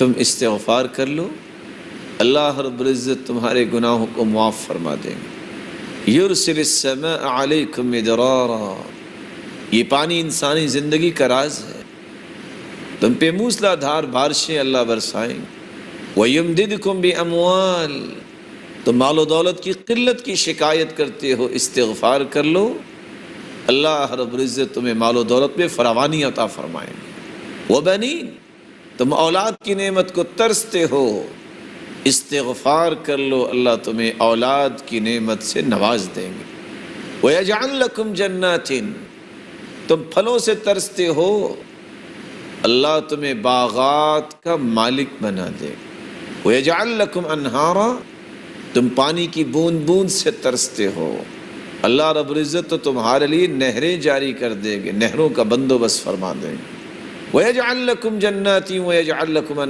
تم استغفار کر لو، اللہ رب العزت تمہارے گناہوں کو معاف فرما دیں گے۔ یرسل السماء علیکم مدرارا، یہ پانی انسانی زندگی کا راز ہے، تم پہ موسلا دھار بارشیں اللہ برسائیں گے۔ وَيُمْدِدْكُمْ بِأَمْوَالٍ، تم مال و دولت کی قلت کی شکایت کرتے ہو، استغفار کر لو، اللہ رب العزت تمہیں مال و دولت میں فراوانی عطا فرمائیں گے۔ وَبَنِينَ، تم اولاد کی نعمت کو ترستے ہو، استغفار کر لو، اللہ تمہیں اولاد کی نعمت سے نواز دیں گے۔ وَيَجْعَلْ لَكُمْ جَنَّاتٍ، تم پھلوں سے ترستے ہو، اللہ تمہیں باغات کا مالک بنا دے گا۔ وَيَجْعَلْ لَكُمْ أَنْهَارًا، تم پانی کی بوند بوند سے ترستے ہو، اللہ رب العزت تو تمہارے لیے نہریں جاری کر دے گے، نہروں کا بندوبست فرما دیں گے۔ وَيَجْعَلْ لَكُمْ جَنَّاتٍ وَيَجْعَلْ لَكُمْ أَنْهَارًا